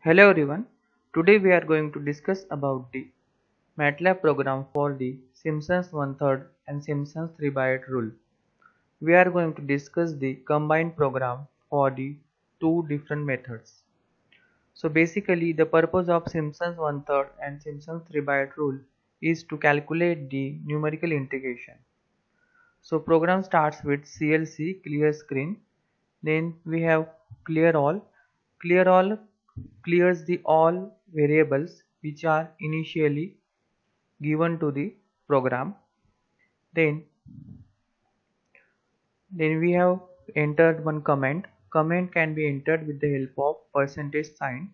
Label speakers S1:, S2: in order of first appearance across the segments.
S1: Hello everyone. Today we are going to discuss about the MATLAB program for the Simpsons 1/3 and Simpsons 3/8 rule. We are going to discuss the combined program for the two different methods. So basically the purpose of Simpsons 1/3 and Simpsons 3/8 rule is to calculate the numerical integration. So program starts with CLC clear screen. Then we have clear all. Clear all clears the all variables which are initially given to the program. Then we have entered one comment. Comment can be entered with the help of percentage sign.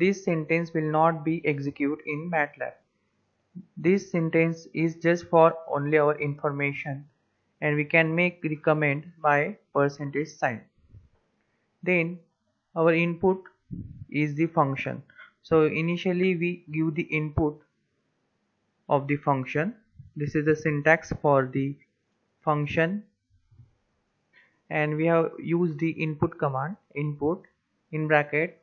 S1: This sentence will not be executed in MATLAB. This sentence is just for only our information, and we can make the comment by percentage sign. Then our input is the function. So initially we give the input of the function. This is the syntax for the function, and we have used the input command. Input in bracket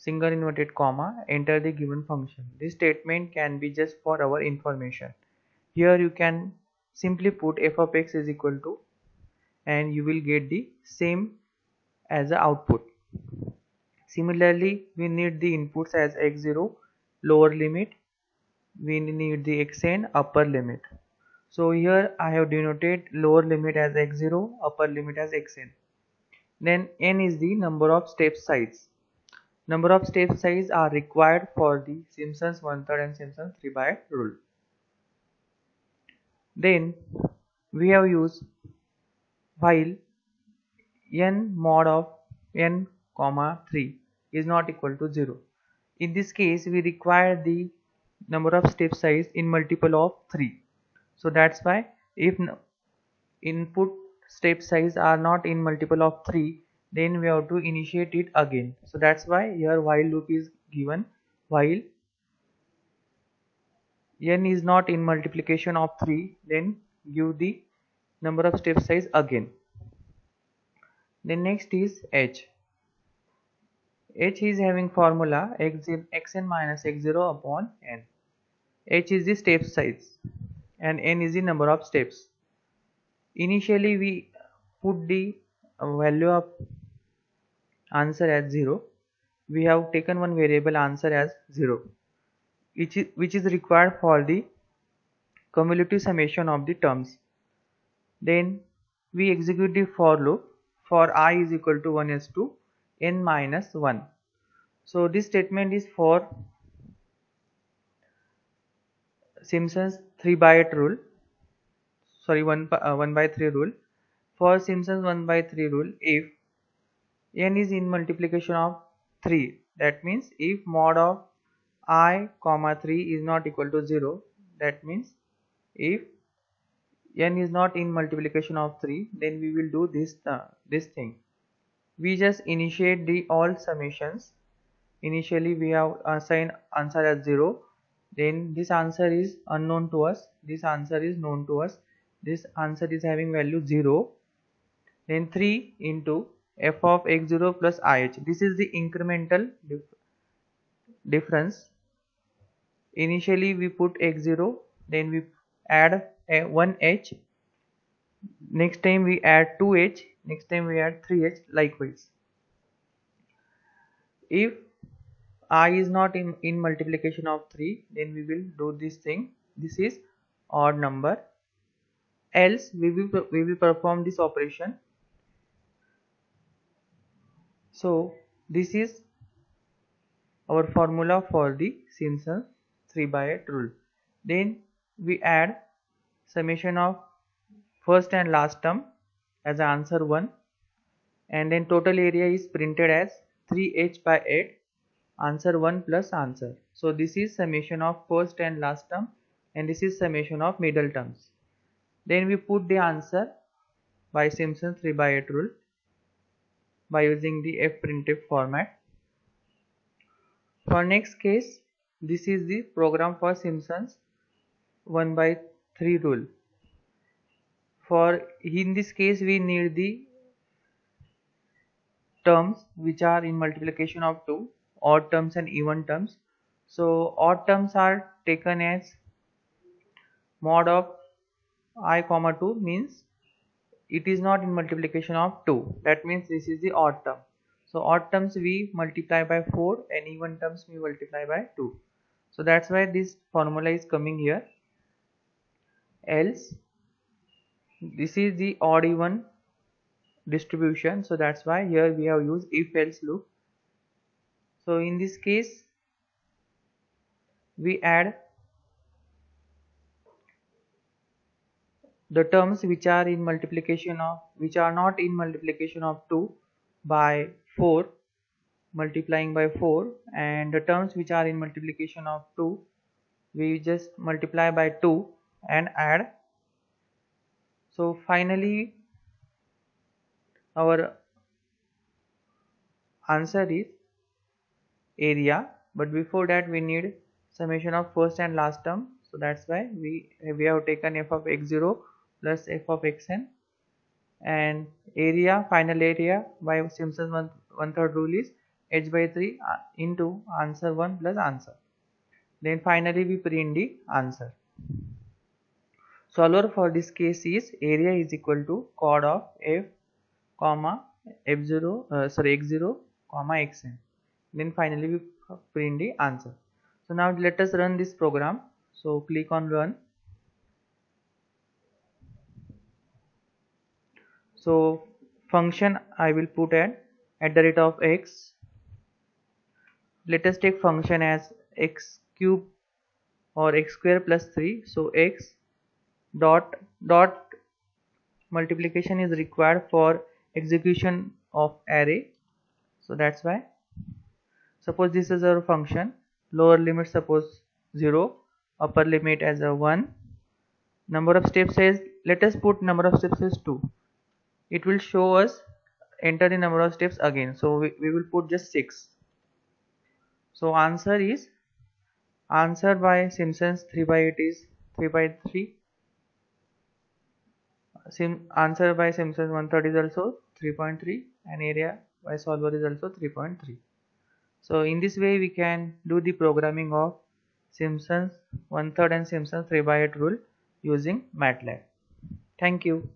S1: single inverted comma enter the given function. This statement can be just for our information. Here you can simply put f of x is equal to, and you will get the same as the output. Similarly, we need the inputs as x0 lower limit, we need the xn upper limit. So here I have denoted lower limit as x0, upper limit as xn. Then n is the number of step size. Number of step size are required for the Simpsons 1/3 and Simpsons 3/8 rule. Then we have used while n mod of n comma 3 is not equal to 0. In this case we require the number of step size in multiple of 3. So that's why if input step size are not in multiple of 3, then we have to initiate it again. So that's why here while loop is given. While n is not in multiplication of 3, then give the number of step size again. Then next is h. H is having formula xn minus x0 upon n. H is the step size and n is the number of steps. Initially we put the value of answer as 0. We have taken one variable answer as 0, which is required for the cumulative summation of the terms. Then we execute the for loop for I is equal to 1 is to n minus 1. So this statement is for Simpsons 3/8 rule. Sorry, 1/3 rule. For Simpsons 1/3 rule, if n is in multiplication of 3, that means if mod of I comma 3 is not equal to 0, that means if n is not in multiplication of 3, then we will do this thing. We just initiate the all summations. Initially we have assigned answer as 0, then this answer is unknown to us, this answer is known to us, this answer is having value 0, then 3 into f of x0 plus ih. This is the incremental difference. Initially we put x0, then we add 1h, next time we add 2h, next time we add 3h, likewise. If I is not in multiplication of 3, then we will do this thing. This is odd number, else we will perform this operation. So this is our formula for the Simpsons 3/8 rule. Then we add summation of first and last term as answer 1, and then total area is printed as 3h by 8, answer 1 plus answer. So this is summation of first and last term, and this is summation of middle terms. Then we put the answer by Simpsons 3/8 rule by using the fprintf format. For next case, this is the program for Simpsons 1/3 rule. For in this case we need the terms which are in multiplication of 2 odd terms and even terms. So odd terms are taken as mod of I comma 2, means it is not in multiplication of 2. That means this is the odd term. So odd terms we multiply by 4 and even terms we multiply by 2. So that's why this formula is coming here. Else, this is the odd even distribution, so that's why here we have used if else loop. So in this case we add the terms which are in multiplication of, which are not in multiplication of 2 by 4, multiplying by 4, and the terms which are in multiplication of 2 we just multiply by 2 and add. So finally our answer is area, but before that we need summation of first and last term. So that's why we have taken f of x0 plus f of xn, and area, final area by Simpson's one third rule is h by 3 into answer 1 plus answer. Then finally we print the answer. Solver for this case is area is equal to chord of f comma x0 comma xn. Then finally we print the answer. So now let us run this program. So click on run. So function I will put at the rate of x. Let us take function as x cube or x square plus 3. So x dot multiplication is required for execution of array. So that's why, suppose this is our function, lower limit suppose 0, upper limit as a 1, number of steps is, let us put number of steps as 2. It will show us enter the number of steps again, so we will put just 6. So answer is, answered by Simpson's 3 by 8 is 3 by 3. Answer by Simpson's 1/3 is also 3.3, and area by solver is also 3.3. So in this way we can do the programming of Simpson's 1/3 and Simpson's 3 by 8 rule using MATLAB. Thank you.